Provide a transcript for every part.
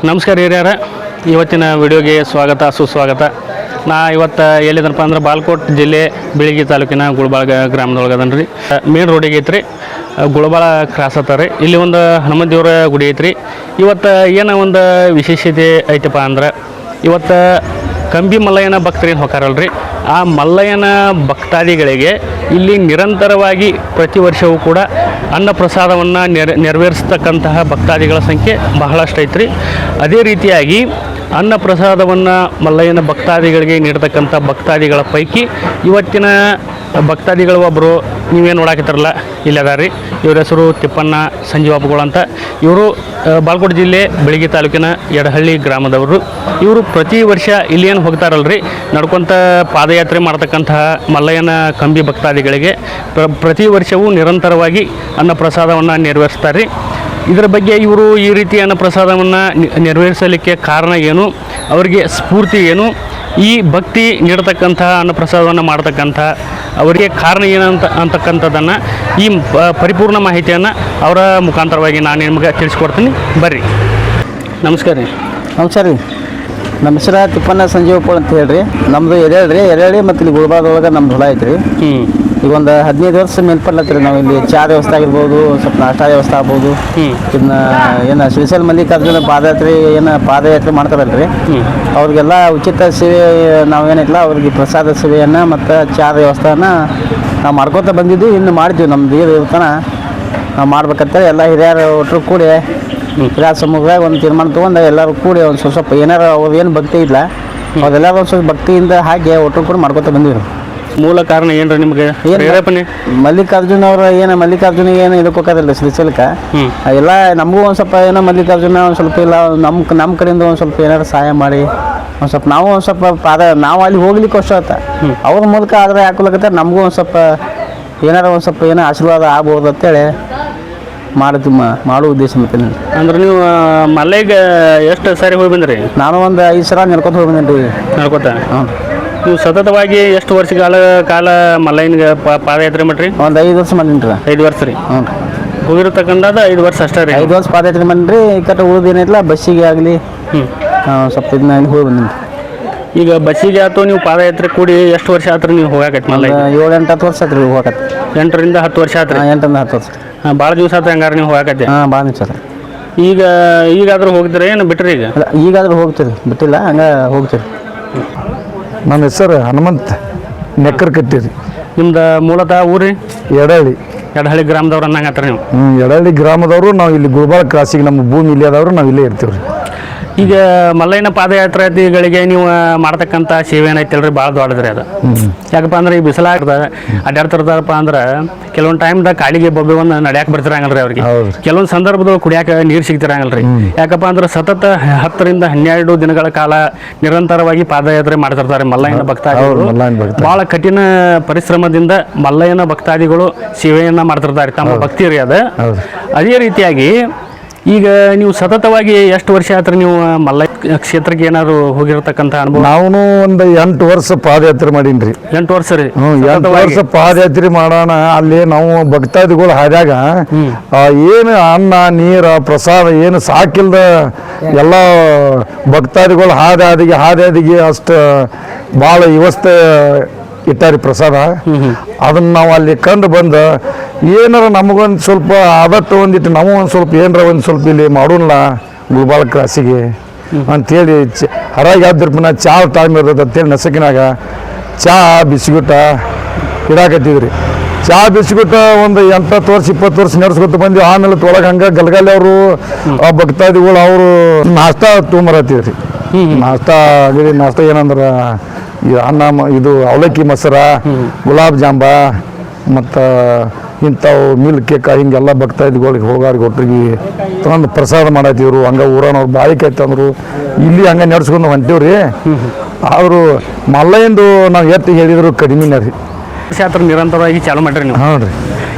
ನಮಸ್ಕಾರ ಹಿರಿಯರ, ಇವತ್ತಿನ ವಿಡಿಯೋಗೆ ಸ್ವಾಗತ ಸುಸ್ವಾಗತ. ನಾ ಇವತ್ತು ಎಲ್ಲಿದನಪ್ಪ ಅಂದ್ರೆ ಬಾಲ್ಕೋಟ್ ಜಿಲ್ಲೆ ಬೀಳಗಿ ತಾಲೂಕಿನ ಗುಳಬಾಳ ಗ್ರಾಮದೊಳಗೆ ಅದನ್ರಿ. ಮೇನ್ ರೋಡಿಗೆ ಐತ್ರಿ, ಗುಳಬಾಳ ಕ್ರಾಸ್ ಹತ್ತಾರೆ. ಇಲ್ಲಿ ಒಂದು ಹನುಮಂತ ದೇವರ ಗುಡಿ ಐತ್ರಿ. ಇವತ್ತು ಏನೋ ಒಂದು ವಿಶೇಷತೆ ಐತಪ್ಪ ಅಂದ್ರೆ, ಇವತ್ತು ಕಂಬಿ ಮಲ್ಲಯ್ಯನ ಭಕ್ತರೇನು ಹೊಕ್ಕಾರಲ್ರಿ, ಆ ಮಲ್ಲಯ್ಯನ ಭಕ್ತಾದಿಗಳಿಗೆ ಇಲ್ಲಿ ನಿರಂತರವಾಗಿ ಪ್ರತಿ ವರ್ಷವೂ ಕೂಡ ಅನ್ನ ಪ್ರಸಾದವನ್ನು ನೆರವೇರಿಸ್ತಕ್ಕಂತಹ ಭಕ್ತಾದಿಗಳ ಸಂಖ್ಯೆ ಬಹಳಷ್ಟು ಐತ್ರಿ. ಅದೇ ರೀತಿಯಾಗಿ ಅನ್ನ ಪ್ರಸಾದವನ್ನು ಮಲ್ಲಯ್ಯನ ಭಕ್ತಾದಿಗಳಿಗೆ ನೀಡ್ತಕ್ಕಂಥ ಭಕ್ತಾದಿಗಳ ಪೈಕಿ ಇವತ್ತಿನ ಭಕ್ತಾದಿಗಳು ಒಬ್ಬರು ನೀವೇನು ನೋಡಾಕತ್ತಾರಲ್ಲ ಇಲ್ಲಿ ಅದಾರ ರೀ. ಇವ್ರ ಹೆಸರು ತಿಪ್ಪಣ್ಣ ಸಂಜೀವಪ್ಪಗಳು ಅಂತ. ಇವರು ಬಾಲ್ಕೋಟ್ ಜಿಲ್ಲೆ ಬೀಳಗಿ ತಾಲೂಕಿನ ಯಡಹಳ್ಳಿ ಗ್ರಾಮದವರು. ಇವರು ಪ್ರತಿ ವರ್ಷ ಇಲ್ಲಿ ಏನು ಹೋಗ್ತಾರಲ್ರಿ, ನಡ್ಕೊತ ಪಾದಯಾತ್ರೆ ಮಾಡ್ತಕ್ಕಂತಹ ಮಲ್ಲಯ್ಯನ ಕಂಬಿ ಭಕ್ತಾದಿಗಳಿಗೆ ಪ್ರತಿ ವರ್ಷವೂ ನಿರಂತರವಾಗಿ ಅನ್ನ ಪ್ರಸಾದವನ್ನು ನೆರವೇರಿಸ್ತಾರೆ ರೀ. ಇದರ ಬಗ್ಗೆ ಇವರು ಈ ರೀತಿ ಅನ್ನ ಪ್ರಸಾದವನ್ನು ನೆರವೇರಿಸಲಿಕ್ಕೆ ಕಾರಣ ಏನು, ಅವರಿಗೆ ಸ್ಫೂರ್ತಿ ಏನು, ಈ ಭಕ್ತಿ ನೀಡತಕ್ಕಂತಹ ಅನ್ನ ಪ್ರಸಾದವನ್ನು ಮಾಡ್ತಕ್ಕಂಥ ಅವರಿಗೆ ಕಾರಣ ಏನಂತ ಅಂತಕ್ಕಂಥದ್ದನ್ನು ಈ ಪರಿಪೂರ್ಣ ಮಾಹಿತಿಯನ್ನು ಅವರ ಮುಖಾಂತರವಾಗಿ ನಾನು ನಿಮಗೆ ತಿಳಿಸ್ಕೊಡ್ತೀನಿ. ಬರ್ರಿ. ನಮಸ್ಕಾರ ರೀ. ನಮಸ್ಕಾರ ರೀ. ನಮ್ಮ ಹೆಸರು ತಿಪ್ಪಣ್ಣ ಸಂಜೀವಪ್ಪಳು ಅಂತ ಹೇಳ್ರಿ. ನಮ್ಮದು ಎರೇಳಿ ಮತ್ತು ಇಲ್ಲಿ ಗುಲ್ಬರ್ಗದೊಳಗೆ ನಮ್ದು ಹೊಲ ಐತ್ರಿ. ಈಗ ಒಂದು 15 ವರ್ಷ ಮೇಲ್ಪಡ್ಲತ್ರಿ. ನಾವು ಇಲ್ಲಿ ಚಾ ವ್ಯವಸ್ಥೆ ಆಗಿರ್ಬೋದು, ಸ್ವಲ್ಪ ನಾಷ್ಟಾ ವ್ಯವಸ್ಥೆ ಆಗ್ಬೋದು. ಇದನ್ನ ಏನು ಶ್ರೀಶೈಲ ಮಲ್ಲಿಕಾರ್ಜುನ ಪಾದಯಾತ್ರೆ ಮಾಡ್ತಾರಲ್ರಿ, ಅವ್ರಿಗೆಲ್ಲ ಉಚಿತ ಸೇವೆ ನಾವೇನಿಲ್ಲ ಅವ್ರಿಗೆ ಪ್ರಸಾದ ಸೇವೆಯನ್ನು ಮತ್ತು ಚಾ ವ್ಯವಸ್ಥೆನ ನಾವು ಮಾಡ್ಕೊತ ಬಂದಿದ್ದು. ಇನ್ನು ಮಾಡ್ತೀವಿ, ನಮ್ದು ಇರ್ತಾನ ನಾವು ಮಾಡ್ಬೇಕಂತ ಎಲ್ಲ ಹಿರಿಯರು ಒಟ್ಟರು ಕೂಡಿ ಹಿರಿಯ ಸಮೂಹದಾಗ ಒಂದು ತೀರ್ಮಾನ ತೊಗೊಂಡು ಎಲ್ಲರೂ ಕೂಡಿ ಒಂದು ಸ್ವಲ್ಪ ಏನಾರು ಅವ್ರು ಏನು ಭಕ್ತಿ ಇಲ್ಲ ಅವ್ರೆಲ್ಲರೂ ಒಂದು ಸ್ವಲ್ಪ ಭಕ್ತಿಯಿಂದ ಹಾಗೆ ಒಟ್ಟರು ಕೂಡ ಮಾಡ್ಕೊತ ಬಂದಿದ್ರು. ಮೂಲ ಕಾರಣ ಏನ್ರಿ ನಿಮಗೆ? ಮಲ್ಲಿಕಾರ್ಜುನ ಅವ್ರ ಮಲ್ಲಿಕಾರ್ಜುನಿಗೆ ಏನು ಇದಕ್ಕೆ ಹೋಗೋದಿಲ್ಲ ಶ್ರೀಶೈಲಕ್ಕೆ. ಎಲ್ಲ ನಮಗೂ ಒಂದು ಸ್ವಲ್ಪ ಏನೋ ಮಲ್ಲಿಕಾರ್ಜುನ ಒಂದು ಸ್ವಲ್ಪ ಇಲ್ಲ ನಮ್ಮ ಕಡೆಯಿಂದ ಒಂದು ಸ್ವಲ್ಪ ಏನಾರು ಸಹಾಯ ಮಾಡಿ ಒಂದು ಸ್ವಲ್ಪ ನಾವು ಒಂದು ಸ್ವಲ್ಪ ನಾವು ಅಲ್ಲಿ ಹೋಗ್ಲಿಕ್ಕೆ ಅಷ್ಟು ಆತ ಅವ್ರ ಮೂಲಕ ಆದರೆ ಹಾಕೊಳಕತ್ತೆ. ನಮಗೂ ಒಂದು ಸ್ವಲ್ಪ ಏನಾರು ಒಂದು ಸ್ವಲ್ಪ ಏನೋ ಆಶೀರ್ವಾದ ಆಗ್ಬೋದು ಅಂತೇಳಿ ಮಾಡೋ ಉದ್ದೇಶ. ಮತ್ತೆ ಅಂದ್ರೆ ನೀವು ಮಲ್ಲೆಗೆ ಎಷ್ಟು ಸಾರಿ ಹೋಗಿ ಬಂದ್ರಿ? ನಾನು ಒಂದು 5 ಸಲ ನಡ್ಕೊತ ಹೋಗಿ ಬಂದೇನಿ ರೀ. ನಡ್ಕೊತ? ನೀವು ಸತತವಾಗಿ ಎಷ್ಟು ವರ್ಷ ಕಾಲ ಮಲ್ಲಯ್ಯನಿಗೆ ಪಾದಯಾತ್ರೆ ಮಾಡ್ರಿ? ಒಂದು 5 ವರ್ಷ ಮಾಡೀನಿ ರೀ. 5 ವರ್ಷ ರೀ? ಹ್ಞೂ. ಹೋಗಿರತಕ್ಕಂಥದ್ದು 5 ವರ್ಷ ಅಷ್ಟೇ ರೀ? 5 ವರ್ಷ ಪಾದಯಾತ್ರೆ ಮಾಡಿರಿ. ಈ ಕಡೆ ಉಳಿದೇನಿಲ್ಲ ಬಸ್ಸಿಗೆ ಆಗಲಿ ಸ್ವಲ್ಪ ಇದನ್ನ ಹೋಗಿ ಬಂದೀನಿ. ಈಗ ಬಸ್ಸಿಗೆ ಆಯ್ತು ನೀವು ಪಾದಯಾತ್ರೆ ಕೂಡಿ ಎಷ್ಟು ವರ್ಷ ಆತ್ರಿ ನೀವು ಹೋಗಾಕೈತಿ? ಮಲ್ಲ 7-8 ವರ್ಷ ಆತ್ರಿ ಹೋಗತ್ತೆ. 8ರಿಂದ 10 ವರ್ಷ ಆತ್ರಿ? 8ರಿಂದ 10 ವರ್ಷ. ಭಾಳ ದಿವಸ ಆತ ಹಂಗಾರೆ ನೀವು ಹೋಗಾಕೈತಿ? ಭಾಳ ದಿವಸ ಆತ. ಈಗಾದ್ರೂ ಹೋಗ್ತೀರಾ ಏನು ಬಿಟ್ರಿ? ಈಗ ಈಗಾದ್ರೂ ಹೋಗ್ತೀರಿ, ಬಿಟ್ಟಿಲ್ಲ ಹಂಗೆ ಹೋಗ್ತೀರಿ. ನನ್ನ ಹೆಸರು ಹನುಮಂತ ನೆಕ್ಕರ್ ಕಟ್ಟಿರಿ. ನಿಮ್ದು ಮೂಲತಃ ಊರಿ? ಯಡಹಳ್ಳಿ ಗ್ರಾಮದವ್ರು ಅನ್ನಂಗತ್ರ ನೀವು? ಯಡಹಳ್ಳಿ ಗ್ರಾಮದವರು. ನಾವು ಇಲ್ಲಿ ಗುಲ್ಬರ್ಗ ಕ್ರಾಸಿಗೆ ನಮ್ಮ ಭೂಮಿ ಇಲ್ಲಿ ಆದವರು ನಾವು ಇಲ್ಲೇ ಇರ್ತೀವಿ ರೀ. ಈಗ ಮಲ್ಲಯ್ಯನ ಪಾದಯಾತ್ರೆಗಳಿಗೆ ನೀವು ಮಾಡ್ತಕ್ಕಂಥ ಸೇವೆ ಏನೈತಲ್ರಿ ಭಾಳ ದೊಡ್ಡದ್ರಿ ಅದು. ಯಾಕಪ್ಪ ಅಂದ್ರೆ ಈ ಬಿಸಿಲಾಗ್ತದೆ ಅಡ್ಡಾಡ್ತಿರ್ತಾರಪ್ಪ ಅಂದ್ರೆ ಕೆಲವೊಂದು ಟೈಮ್ದಾಗ ಕಾಲಿಗೆ ಬೊಬ್ಬೆವನ್ನು ನಡ್ಯಾಕೆ ಬರ್ತಿರಂಗಲ್ರಿ ಅವ್ರಿಗೆ. ಕೆಲವೊಂದು ಸಂದರ್ಭದಲ್ಲಿ ಕುಡಿಯಾಕ ನೀರು ಸಿಗ್ತಿರಂಗಲ್ರಿ. ಯಾಕಪ್ಪ ಅಂದ್ರೆ ಸತತ 10ರಿಂದ 12 ದಿನಗಳ ಕಾಲ ನಿರಂತರವಾಗಿ ಪಾದಯಾತ್ರೆ ಮಾಡ್ತಿರ್ತಾರೆ ಮಲ್ಲಯ್ಯನ ಭಕ್ತಾದಿಗಳು. ಭಾಳ ಕಠಿಣ ಪರಿಶ್ರಮದಿಂದ ಮಲ್ಲಯ್ಯನ ಭಕ್ತಾದಿಗಳು ಸೇವೆಯನ್ನ ಮಾಡ್ತಿರ್ತಾರೆ, ತಮ್ಮ ಭಕ್ತಿ ರೀ ಅದು. ಅದೇ ರೀತಿಯಾಗಿ ಈಗ ನೀವು ಸತತವಾಗಿ ಎಷ್ಟು ವರ್ಷ ಆತ್ರಿ ನೀವು ಮಲ್ಲಯ್ಯ ಕ್ಷೇತ್ರಕ್ಕೆ ಏನಾದ್ರು ಹೋಗಿರತಕ್ಕಂಥ ಅನುಭವ? ನಾವು ಒಂದು 8 ವರ್ಷ ಪಾದಯಾತ್ರೆ ಮಾಡೀನಿ ರೀ. 8 ವರ್ಷ ರೀ? 8 ವರ್ಷ ಪಾದಯಾತ್ರೆ ಮಾಡೋಣ. ಅಲ್ಲಿ ನಾವು ಭಕ್ತಾದಿಗಳು ಹಾದ್ಯಾಗ ಏನು ಅನ್ನ ನೀರು ಪ್ರಸಾದ ಏನು ಸಾಕಿಲ್ದ ಎಲ್ಲ ಭಕ್ತಾದಿಗಳು ಹಾದಿಗೆ ಅಷ್ಟು ಭಾಳ ವ್ಯವಸ್ಥೆ ಇಟ್ಟಾರಿ ಪ್ರಸಾದ. ಅದನ್ನ ನಾವು ಅಲ್ಲಿ ಕಂಡು ಬಂದು ಏನಾರ ನಮಗೊಂದು ಸ್ವಲ್ಪ ಆದಟ್ಟು ಒಂದಿಟ್ಟು ನಾವು ಒಂದು ಸ್ವಲ್ಪ ಏನಾರ ಒಂದು ಸ್ವಲ್ಪ ಇಲ್ಲಿ ಮಾಡೋಣ ಗುಲ್ಬರ್ಗ ಕ್ರಾಸಿಗೆ ಅಂಥೇಳಿ ಹರಾಗಿ ಆದ್ರಪ್ಪನ ಚಾ ಟೈಮ್ ಇರ್ತದೆ ಅಂತೇಳಿ ನಸಕಿನಾಗ ಚಾ ಬಿಸ್ಕಿಟ ಇಡಾಕತ್ತಿದ್ರಿ. ಚಾ ಬಿಸ್ಕಿಟ ಒಂದು 8 ವರ್ಷ 20 ವರ್ಷ ನಡೆಸ್ಕೊತ ಬಂದ್ವಿ. ಆಮೇಲೆ ತೊಳಗೆ ಹಂಗೆ ಗಲ್ಗಲ್ಲಿ ಅವರು ಭಕ್ತಾದಿಗಳು ಅವರು ನಾಷ್ಟಾ ತೊಗೊಂಬರತ್ತಿದ್ರಿ. ನಾಷ್ಟ ಏನಂದ್ರೆ ಅನ್ನ, ಇದು ಅವಲಕ್ಕಿ ಮೊಸರ, ಗುಲಾಬ್ ಜಾಂಬ ಮತ್ತು ಇಂಥವು ಮಿಲ್ಕ್ ಕೇಕ ಹಿಂಗೆಲ್ಲ ಭಕ್ತಾದಿಗಳಿಗೆ ಹೋಗಾರಿಗೆ ಒಟ್ಟಿಗೆ ತಂದು ಪ್ರಸಾದ ಮಾಡತ್ತಿದ್ರು. ಹಂಗೆ ಊರನವ್ರು ಬಾಳಿಕೆ ತಂದರು. ಇಲ್ಲಿ ಹಂಗೆ ನಡ್ಸ್ಕೊಂಡು ಹೊಂಟೀವ್ರಿ. ಅವರು ಮಲ್ಲಯ್ಯಂದು ನಾವು ಎತ್ತಿ ಹೇಳಿದ್ರು ಕಡಿಮೆನೇ ರೀ. ಕ್ಷೇತ್ರ ನಿರಂತರವಾಗಿ ಚಾಲು ಮಾಡ್ರಿ ನೀವು? ಹ್ಞೂ ರೀ.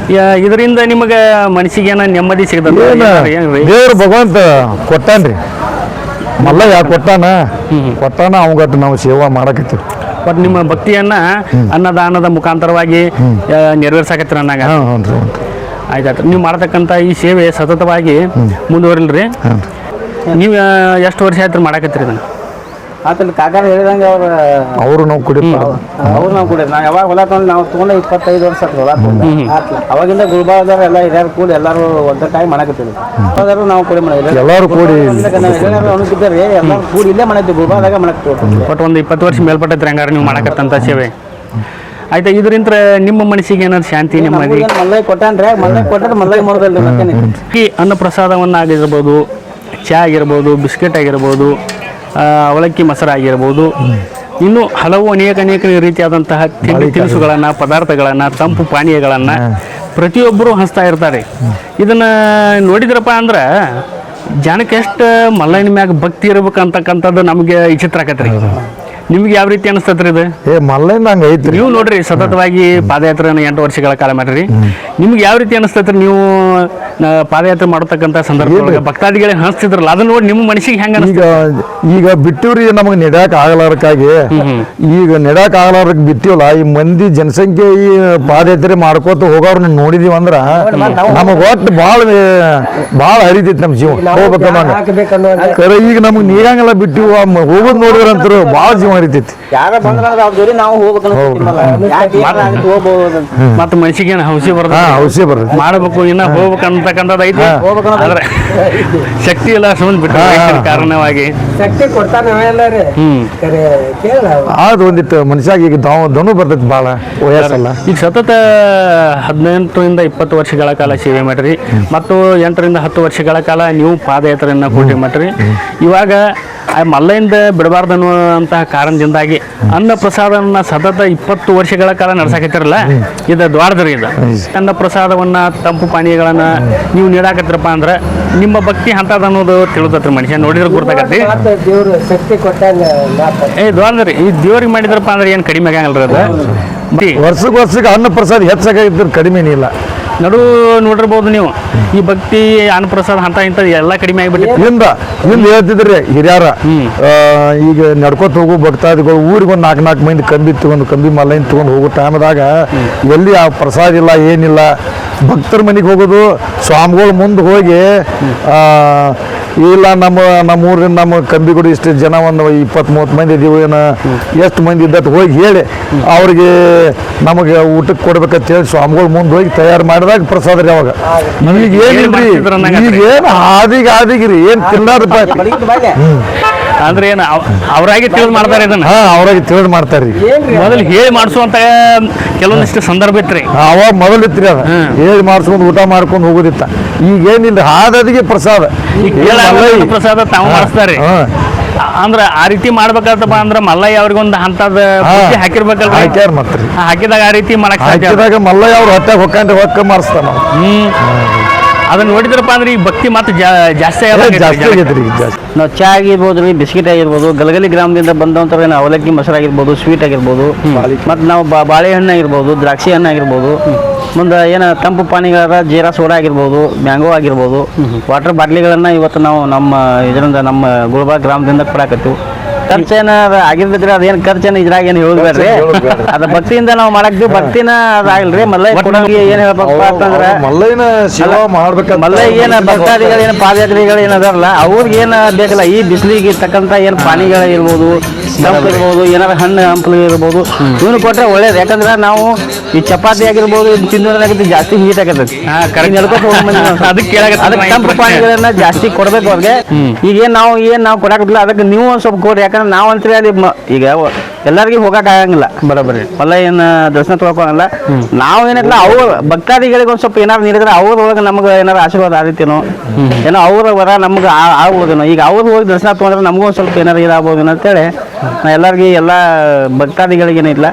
ಇದರಿಂದ ನಿಮಗೆ ಮನಸ್ಸಿಗೇನ ನೆಮ್ಮದಿ ಸಿಗ್ತದೆ? ದೇವ್ರು ಭಗವಂತ ಕೊಟ್ಟಾನ್ರಿ, ಮಲ್ಲಯ್ಯ ಕೊಟ್ಟಾನ ಅವಂಗಟ್ಟು ನಾವು ಸೇವಾ ಮಾಡಕತ್ತೀವಿ. ಬಟ್ ನಿಮ್ಮ ಭಕ್ತಿಯನ್ನ ಅನ್ನದಾನದ ಮುಖಾಂತರವಾಗಿ ನೆರವೇರ್ಸಾಕತ್ತೀರ ಅನ್ನಂಗ? ಆಯ್ತಾಯ್ತು. ನೀವು ಮಾಡತಕ್ಕಂಥ ಈ ಸೇವೆ ಸತತವಾಗಿ ಮುಂದುವರಿಲ್ರಿ? ನೀವು ಎಷ್ಟು ವರ್ಷ ಆಯ್ತು ಮಾಡಕತ್ತೀರಿ ಇದನ್ನು? ಆತಲ್ಲಿ ಕಾಕಾರ ಹೇಳಿದಂಗೆ ಅವರು ನಾವು ಕುಡಿತಾರೆ ಅವ್ರು ನಾವು ಕೂಡ ನಾವು ಯಾವಾಗ ಹೊಲ ತೊಗೊಂಡು ನಾವು ತೊಗೊಂಡು 25 ವರ್ಷ ಆಯ್ತು ಹೊಲ ತೊಗೊಂಡು ಅವಾಗಿಂದ ಗುಲ್ಬಾರ್ದವ್ರು ಎಲ್ಲ ಹಿರಿಯರು ಕೂಡಿ ಎಲ್ಲರೂ ಒಗ್ಗಟ್ಟಾಗಿ ಮಾಡಕತ್ತೀವಿ. ಹೋದರು ನಾವು ಕೂಡಿ ಮಾಡಿದ್ವಿ, ಎಲ್ಲರೂ ಕೂಡಿ ಅನುಕಿದ್ದಾರೆ ಎಲ್ಲರೂ ಕೂಡಿ ಇಲ್ಲೇ ಮಾಡತ್ತೀವಿ, ಗುಲ್ಬಾರ್ದಾಗ ಮಾಡಕ್ತೀವಿ. ಒಟ್ಟು ಒಂದು 20 ವರ್ಷ ಮೇಲ್ಪಟ್ಟೈತ್ರಿ ಹಂಗಾರೆ ನೀವು ಮಾಡಕತ್ತಂತ ಸೇವೆ. ಆಯ್ತಾ, ಇದರಿಂದ ನಿಮ್ಮ ಮನಸ್ಸಿಗೆ ಏನಾದ್ರು ಶಾಂತಿ ನೆಮ್ಮದಿ? ಮಲ್ಲೈ ಕೊಟ್ಟಾನ್ರಿ, ಮಲ್ಲೈ ಕೊಟ್ಟರೆ ಮಲ್ಲೈ ಮಾಡೋದಲ್ರಿ ಮತ್ತೇನೆ. ಈ ಅನ್ನಪ್ರಸಾದವನ್ನಾಗಿರ್ಬೋದು, ಚಹಾ ಆಗಿರ್ಬೋದು, ಬಿಸ್ಕೆಟ್ ಆಗಿರ್ಬೋದು, ಅವಲಕ್ಕಿ ಮೊಸರು ಆಗಿರ್ಬೋದು, ಇನ್ನೂ ಹಲವು ಅನೇಕ ರೀತಿಯಾದಂತಹ ತಿಂಡಿ ತಿನಿಸುಗಳನ್ನು, ಪದಾರ್ಥಗಳನ್ನು, ತಂಪು ಪಾನೀಯಗಳನ್ನು ಪ್ರತಿಯೊಬ್ಬರು ಹಂಚ್ತಾ ಇರ್ತಾರೆ. ಇದನ್ನು ನೋಡಿದ್ರಪ್ಪ ಅಂದ್ರೆ ಜನಕ್ಕೆ ಎಷ್ಟು ಮಲ್ಲಯ್ಯನ ಮ್ಯಾಗ ಭಕ್ತಿ ಇರ್ಬೇಕಂತಕ್ಕಂಥದ್ದು ನಮಗೆ ವಿಚಿತ್ರ ಆಕತ್ರಿ. ನಿಮ್ಗೆ ಯಾವ ರೀತಿ ಅನಿಸ್ತತ್ರಿ ಇದು? ಮಲ್ಲೈನ ಹಂಗೆ ಐತ್ರಿ. ನೀವು ನೋಡ್ರಿ ಸತತವಾಗಿ ಪಾದಯಾತ್ರೆಯನ್ನು 8 ವರ್ಷಗಳ ಕಾಲ ಮಾಡಿರಿ. ನಿಮ್ಗೆ ಯಾವ ರೀತಿ ಅನಿಸ್ತತ್ರಿ? ನೀವು ಪಾದಯಾತ್ರೆ ಮಾಡತಕ್ಕಂಥ ಸಂದರ್ಭದೊಳಗೆ ಭಕ್ತಾದಿಗಳಿಗೆ ಹಂಚ್ತಿದ್ರಲ್ಲ, ಅದನ್ನ ನೋಡಿ ನಿಮ್ಮ ಮನಸ್ಸಿಗೆ ಹೆಂಗ? ಈಗ ಬಿಟ್ಟಿವ್ರಿ, ನಮಗೆ ನೆಡ್ಯಾಕ ಆಗಲಾರಕ್ಕಾಗಿ ಈಗ ನೆಡ್ಯಾಕ ಆಗಲಾರಕ್ಕೆ ಬಿಟ್ಟಿವಲ್ಲ, ಈ ಮಂದಿ ಜನಸಂಖ್ಯೆ ಈ ಪಾದಯಾತ್ರೆ ಮಾಡ್ಕೋತ ಹೋಗೋರ್ನ ನೋಡಿದೀವಿ ಅಂದ್ರ ನಮಗ್ ಒಟ್ಟು ಭಾಳ ಹರಿತೈತಿ ನಮ್ಮ ಜೀವ ಹೋಗ್ಬೇಕಂದ್ರೆ. ಈಗ ನಮಗ್ ನೀಗಂಗೆಲ್ಲ ಬಿಟ್ಟಿವ ಹೋಗೋದ್ ನೋಡಿದ್ರಂತರು ಭಾಳ ಜೀವ ಹರಿತೈತಿ. ಯಾರ ಬಂದ್ರ ಅವ್ರ ಜೋಡಿ ನಾವು ಹೋಗ್ಬೇಕು, ಮತ್ತೆ ಮನಸ್ಸಿಗೆ ಔಷಧಿ ಔಷಧಿ ಬರ್ತದೆ, ಮಾಡಬೇಕು, ಇನ್ನ ಹೋಗ್ಬೇಕಂತಕ್ಕಂಥದ್ದು ಐತಿ. ಆದ್ರೆ ಶಕ್ತಿ ಎಲ್ಲ ಸುಮ್ಮನೆ ಬಿಟ್ಟು ಕಾರಣವಾಗಿ ಶಕ್ತಿ ಕೊಡ್ತಾನೆ ಅದು ಒಂದಿಟ್ಟು ಮನುಷ್ಯಾಗ ಈಗ ದನು ಬರ್ತೈತಿ ಭಾಳ ವಯಸ್ಸಲ್ಲ. ಈಗ ಸತತ 18ರಿಂದ 20 ವರ್ಷಗಳ ಕಾಲ ಸೇವೆ ಮಾಡ್ರಿ, ಮತ್ತು 8ರಿಂದ 10 ವರ್ಷಗಳ ಕಾಲ ನೀವು ಪಾದಯಾತ್ರೆಯನ್ನ ಕೂಟಿ ಮಾಡ್ರಿ. ಇವಾಗ ಮಲ್ಲಯಿಂದ ಬಿಡಬಾರ್ದು ಅನ್ನುವಂತಹ ಕಾರಣದಿಂದಾಗಿ ಅನ್ನ ಪ್ರಸಾದವನ್ನ ಸತತ 20 ವರ್ಷಗಳ ಕಾಲ ನಡ್ಸಾಕತ್ತಿರಲ್ಲ, ಇದು ದ್ವಾರದ್ರಿ. ಇದು ಅನ್ನ ಪ್ರಸಾದವನ್ನ, ತಂಪು ಪಾನೀಯಗಳನ್ನ ನೀವು ನೀಡಾಕತ್ತಿರಪ್ಪ ಅಂದ್ರೆ ನಿಮ್ಮ ಭಕ್ತಿ ಅಂತದ ಅನ್ನೋದು ತಿಳಿದತ್ರಿ. ಮನುಷ್ಯ ನೋಡಿದ್ರೆ ಗುರ್ತಾಕತ್ತಿ. ದ್ವಾರದ್ರಿ, ಈ ದೇವ್ರಿಗೆ ಮಾಡಿದ್ರಪ್ಪ ಅಂದ್ರೆ ಏನು ಕಡಿಮೆ ಆಗಂಗಿಲ್ರಿ ಅದು. ವರ್ಷಕ್ಕೆ ಅನ್ನ ಪ್ರಸಾದ ಹೆಚ್ಚಾಗಿದ್ರೆ ಕಡಿಮೆನೇ ಇಲ್ಲ. ನಡು ನೋಡಿರ್ಬೋದು ನೀವು, ಈ ಭಕ್ತಿ ಅನ್ನಪ್ರಸಾದ ಅಂತ ಇಂಥ ಎಲ್ಲ ಕಡಿಮೆ ಆಗಿಬಿಟ್ಟು ಹಿಂದ ಹೇಳ್ತಿದ್ರಿ ಹಿರಿಯಾರ. ಈಗ ನಡ್ಕೊತ ಹೋಗೋ ಭಕ್ತಾದಿಗಳು ಊರಿಗೆ ಒಂದು 4 ಮಂದಿ ಕಂಬಿ ಮಲ್ಲೈನ್ ತಗೊಂಡು ಹೋಗೋ ಟೈಮ್ದಾಗ ಎಲ್ಲಿ ಆ ಪ್ರಸಾದ ಇಲ್ಲ, ಏನಿಲ್ಲ. ಭಕ್ತರ ಮನೆಗೆ ಹೋಗೋದು, ಸ್ವಾಮಿಗಳ ಮುಂದೆ ಹೋಗಿ ಇಲ್ಲ ನಮ್ಮ ಊರಿನ ನಮ್ಮ ಕಂಬಿಗಳು ಇಷ್ಟು ಜನ ಒಂದು 20-30 ಮಂದಿ ಇದೀವಿ, ಏನು ಎಷ್ಟು ಮಂದಿ ಇದ್ದಟ್ಟು ಹೋಗಿ ಹೇಳಿ ಅವ್ರಿಗೆ ನಮಗೆ ಊಟಕ್ಕೆ ಕೊಡ್ಬೇಕಂತ ಹೇಳಿ ಸ್ವಾಮಿಗಳ ಮುಂದೆ ಹೋಗಿ ತಯಾರು ಮಾಡಿದಾಗ ಪ್ರಸಾದ ರೀ. ಅವಾಗ ಈಗ ಏನಿಲ್ರಿ, ಈಗೇನು ಆದಿಗ್ರಿ ಏನು ತಿನ್ನೋದಪ್ಪ ಅಂದ್ರೆ ಏನು ಅವರಾಗಿ ತಿಳಿದು ಮಾಡ್ತಾರೆ ಇದನ್ನ. ಅವ್ರಾಗಿ ತಿಳಿದು ಮಾಡ್ತಾರ್ರಿ. ಮೊದಲು ಹೇಳಿ ಮಾಡಿಸುವಂತ ಕೆಲವೊಂದಿಷ್ಟು ಸಂದರ್ಭ ಇತ್ರಿ. ಅವಾಗ ಮೊದಲು ಇತ್ರಿ, ಅದ ಹೇಳಿ ಮಾಡಿಸ್ಕೊಂಡು ಊಟ ಮಾಡ್ಕೊಂಡು ಹೋಗೋದಿತ್ತ. ಈಗ ಏನಿಲ್ಲ, ಹಾದಿಗೆ ಪ್ರಸಾದ ಪ್ರಸಾದ ತಾವು ಮಾಡಿಸ್ತಾರೆ. ಅಂದ್ರ ಆ ರೀತಿ ಮಾಡ್ಬೇಕಂತಪ್ಪ ಅಂದ್ರ ಮಲ್ಲಯ್ಯ ಅವ್ರಿಗೊಂದು ಅಂತದ ಹಾಕಿರ್ಬೇಕಲ್ಲ, ಹಾಕ್ಯಾರ ಮತ್ರಿ. ಹಾಕಿದಾಗ ಆ ರೀತಿ ಮಾಡಕ್ ಹಾಕಿದಾಗ ಮಲ್ಲಯ್ಯ ಅವ್ರು ಹೊಟ್ಟೆ ಹೊಕ್ಕ ಮಾಡಿಸ್ತಾನ. ಅದನ್ನ ನೋಡಿದ್ರಪ್ಪ ಅಂದ್ರೆ ಈ ಭಕ್ತಿ ಮತ್ತೆ ಜಾಸ್ತಿ ಆಗೈತ್ರಿ. ನಾವು ಚಾ ಆಗಿರ್ಬೋದು ರೀ, ಬಿಸ್ಕಿಟ್ ಆಗಿರ್ಬೋದು, ಗಲಗಲಿ ಗ್ರಾಮದಿಂದ ಬಂದಂತ ಅವಲಕ್ಕಿ ಮೊಸರು ಆಗಿರ್ಬೋದು, ಸ್ವೀಟ್ ಆಗಿರ್ಬೋದು, ಮತ್ತು ನಾವು ಬಾಳೆಹಣ್ಣು ಆಗಿರ್ಬೋದು, ದ್ರಾಕ್ಷಿ ಹಣ್ಣು ಆಗಿರ್ಬೋದು, ಮುಂದೆ ಏನು ತಂಪು ಪಾನೀಯಗಳ ಜೀರಾ ಸೋಡಾ ಆಗಿರ್ಬೋದು, ಮ್ಯಾಂಗೋ ಆಗಿರ್ಬೋದು, ವಾಟರ್ ಬಾಟ್ಲಿಗಳನ್ನು ಇವತ್ತು ನಾವು ನಮ್ಮ ಇದರಿಂದ ನಮ್ಮ ಗುಲ್ಬರ್ಗ ಗ್ರಾಮದಿಂದ ಕೊಡಾಕತ್ತೀವಿ. ಖರ್ಚೇನ ಆಗಿರ್ಬೇಕ್ರಿ, ಅದೇನು ಖರ್ಚೇನ ಇದ್ರಾಗ ಏನು ಹೇಳ್ಬೇಡ್ರಿ, ಅದ ಭಕ್ತಿಯಿಂದ ನಾವು ಮಾಡಕ್ತೀವಿ. ಭಕ್ತಿನ ಅದಾಗಿಲ್ರಿ. ಮಲ್ಲಯ್ಯ ಕೊಡಂಗಿ ಏನ್ ಹೇಳ್ಬೇಕಪ್ಪ ಅಂತಂದ್ರೆ ಮಲ್ಲಯ್ಯನ ಸೇವಾ ಮಾಡ್ಬೇಕ. ಮಲ್ಲಯ್ಯ ಏನ ಭಕ್ತಾದಿಗಳು ಏನು ಪಾದಯಾತ್ರಿಗಳು ಏನು ಅದಾರಲ್ಲ ಅವ್ರಿಗೆ ಏನು ಬೇಕಲ್ಲ, ಈ ಬಿಸಿಲಿಗೆ ತಕ್ಕಂತ ಏನು ಪಾನಿಗಳು ಇರ್ಬೋದು, ತಂಪು ಇರ್ಬೋದು, ಏನಾರ ಹಣ್ಣು ಹಂಪಲು ಇರ್ಬೋದು, ಇವನು ಕೊಟ್ರೆ ಒಳ್ಳೇದು. ಯಾಕಂದ್ರೆ ನಾವು ಈ ಚಪಾತಿ ಆಗಿರ್ಬೋದು, ಇದು ತಿನ್ನೋದಾಗಿದ್ದು ಜಾಸ್ತಿ ಹೀಟ್ ಆಗತ್ತೈತಿ. ಅದಕ್ಕೆ ತಂಪು ಪಾನಿಗಳನ್ನ ಜಾಸ್ತಿ ಕೊಡ್ಬೇಕು ಅವ್ರಿಗೆ. ಈಗ ನಾವು ಕೊಡಾಕತ್ತಿಲ್ಲ, ಅದಕ್ಕೆ ನೀವು ಒಂದ್ ಸ್ವಲ್ಪ ಕೊಡ್ರಿ. ಯಾಕಂದ್ರೆ ನಾವು ಅಂತೀವಿ ಅಲ್ಲಿ ಈಗ ಎಲ್ಲರಿಗೂ ಹೋಗಕ್ ಆಗಂಗಿಲ್ಲ, ಬರೋಬ್ಬರಿ ಮಲ್ಲಯ್ಯನ ದರ್ಶನ ತೊಗೊಳಲ್ಲ. ನಾವು ಏನಿಲ್ಲ, ಅವ್ರ ಭಕ್ತಾದಿಗಳಿಗೆ ಒಂದ್ ಸ್ವಲ್ಪ ಏನಾರು ನೀಡಿದ್ರೆ ಅವ್ರೊಳಗೆ ನಮ್ಗೆ ಏನಾರು ಆಶೀರ್ವಾದ ಆದಿತ್ತೇನೋ, ಏನೋ ಅವ್ರ ವರ ನಮ್ಗೆ ಆಗ್ಬೋದೇನೋ. ಈಗ ಅವ್ರು ಹೋಗಿ ದರ್ಶನ ತೊಗೊಂಡ್ರೆ ನಮಗೂ ಒಂದು ಸ್ವಲ್ಪ ಏನಾರು ಇದಾಗ್ಬೋದೇನೋ ಅಂತೇಳಿ ನಾ ಎಲ್ಲರಿಗೂ ಎಲ್ಲ ಭಕ್ತಾದಿಗಳಿಗೇನಿಲ್ಲ,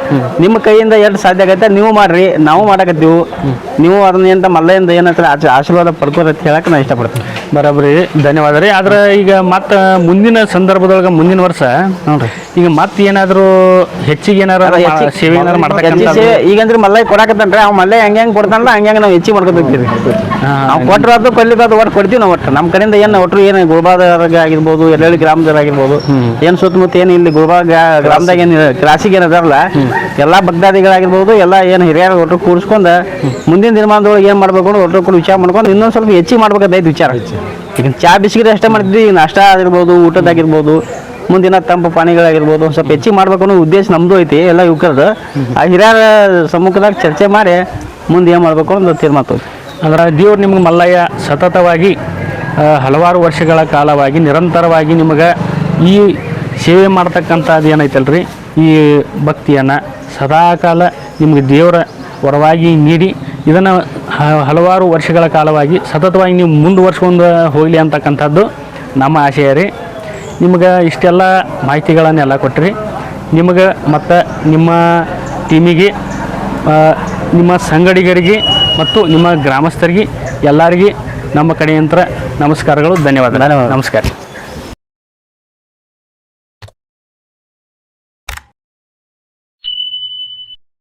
ನಿಮ್ಮ ಕೈಯಿಂದ ಎಷ್ಟು ಸಾಧ್ಯ ಆಗೈತೆ ನೀವು ಮಾಡ್ರಿ, ನಾವು ಮಾಡಕತ್ತೀವಿ. ನೀವು ಅದನ್ನ ಏನ ಮಲ್ಲಯ್ಯಂದ ಏನಂತಾರೆ ಆಶೀರ್ವಾದ ಪಡ್ಕೋರಂತ ಹೇಳಕ್ಕೆ ನಾ ಇಷ್ಟಪಡ್ತೀನಿ. ಬರೋಬ್ಬರಿ, ಧನ್ಯವಾದ ರೀ. ಆದ್ರೆ ಈಗ ಮತ್ತೆ ಮುಂದಿನ ಸಂದರ್ಭದೊಳಗೆ ಮುಂದಿನ ವರ್ಷ ನೋಡ್ರಿ, ಈಗ ಮತ್ತೆ ಏನಾದ್ರು ಹೆಚ್ಚಿಗೆ ಏನಾರು ಸೇವೆ ಏನಾರು ಮಾಡ್ತಕ್ಕಂಥ ಈಗಂದ್ರೆ ಮಲ್ಲಯ್ಯ ಕೊಡಾಕತ್ತನ್ರಿ, ಅವ್ ಮಲ್ಲಯ್ಯ ಹೆಂಗೆ ಕೊಡ್ತಾನಲ್ಲ ಹಂಗೆ ನಾವು ಹೆಚ್ಚಿಗೆ ಮಾಡ್ಕೊತೀವಿ. ನಾವು ಕೊಟ್ಟರು ಕೊಲ್ಲಿದ್ದು ಒಟ್ಟು ಕೊಡ್ತೀವಿ. ನಾವು ಒಟ್ಟು ನಮ್ಮ ಕಡೆಯಿಂದ ಏನು ಒಟ್ಟರು ಏನು ಗುಲ್ಬರ್ಗ ಆಗಿರ್ಬೋದು, ಎಲ್ಲೆಳ್ಳಿ ಗ್ರಾಮದಾಗ ಆಗಿರ್ಬೋದು, ಏನು ಸುತ್ತಮುತ್ತ ಏನು ಇಲ್ಲಿ ಗುಲ್ಬರ್ಗ ಗ್ರಾಮದಾಗ ಏನು ಕ್ರಾಸಿಗೆ ಏನು ಅದಾರಲ್ಲ ಎಲ್ಲ ಭಕ್ತಾದಿಗಳಾಗಿರ್ಬೋದು, ಎಲ್ಲ ಏನು ಹಿರಿಯರು ಒಟ್ಟು ಕೂಡಿಸ್ಕೊಂಡು ಮುಂದಿನ ದಿನಮಾನದೊಳಗೆ ಏನು ಮಾಡ್ಬೇಕು ಒಟ್ಟು ಕೂಡ ವಿಚಾರ ಮಾಡ್ಕೊಂಡು ಇನ್ನೊಂದು ಸ್ವಲ್ಪ ಹೆಚ್ಚಿಗೆ ಮಾಡ್ಬೇಕಂತ ವಿಚಾರ. ಈಗ ಚಾ ಬಿಸಿಗಿರಿ ಅಷ್ಟೇ ಮಾಡ್ತಿದ್ವಿ, ಈಗ ನಾಷ್ಟ ಆಗಿರ್ಬೋದು, ಊಟದಾಗಿರ್ಬೋದು, ಮುಂದಿನ ತಂಪು ಪಾನೀಯಗಳಾಗಿರ್ಬೋದು ಒಂದು ಸ್ವಲ್ಪ ಹೆಚ್ಚಿಗೆ ಮಾಡ್ಬೇಕು ಅನ್ನೋ ಉದ್ದೇಶ ನಮ್ಮದು ಐತಿ ಎಲ್ಲ ಯುವಕರದು. ಆ ಹಿರಿಯರ ಸಮ್ಮುಖದಾಗ ಚರ್ಚೆ ಮಾಡಿ ಮುಂದೆ ಏನು ಮಾಡಬೇಕು ಅನ್ನೋ ತೀರ್ಮಾನ ತಗೋತೀವಿ. ಅಂದ್ರೆ ದೇವ್ರು ನಿಮ್ಗೆ ಮಲ್ಲಯ್ಯ ಸತತವಾಗಿ ಹಲವಾರು ವರ್ಷಗಳ ಕಾಲವಾಗಿ ನಿರಂತರವಾಗಿ ನಿಮಗೆ ಈ ಸೇವೆ ಮಾಡ್ತಕ್ಕಂಥದ್ದು ಏನೈತಲ್ರಿ, ಈ ಭಕ್ತಿಯನ್ನು ಸದಾಕಾಲ ನಿಮಗೆ ದೇವರ ವರವಾಗಿ ನೀಡಿ ಇದನ್ನು ಹಲವಾರು ವರ್ಷಗಳ ಕಾಲವಾಗಿ ಸತತವಾಗಿ ನೀವು ಮುಂದುವರ್ಸ್ಕೊಂಡು ಹೋಗಲಿ ಅಂತಕ್ಕಂಥದ್ದು ನಮ್ಮ ಆಶಯ ರೀ. ನಿಮ್ಗೆ ಇಷ್ಟೆಲ್ಲ ಮಾಹಿತಿಗಳನ್ನೆಲ್ಲ ಕೊಟ್ಟಿರಿ. ನಿಮಗೆ ಮತ್ತು ನಿಮ್ಮ ಟೀಮಿಗೆ, ನಿಮ್ಮ ಸಂಗಡಿಗರಿಗೆ ಮತ್ತು ನಿಮ್ಮ ಗ್ರಾಮಸ್ಥರಿಗೆ ಎಲ್ಲರಿಗೆ ನಮ್ಮ ಕಡೆಯಂತ್ರ ನಮಸ್ಕಾರಗಳು, ಧನ್ಯವಾದ. ಧನ್ಯವಾದ. ನಮಸ್ಕಾರ.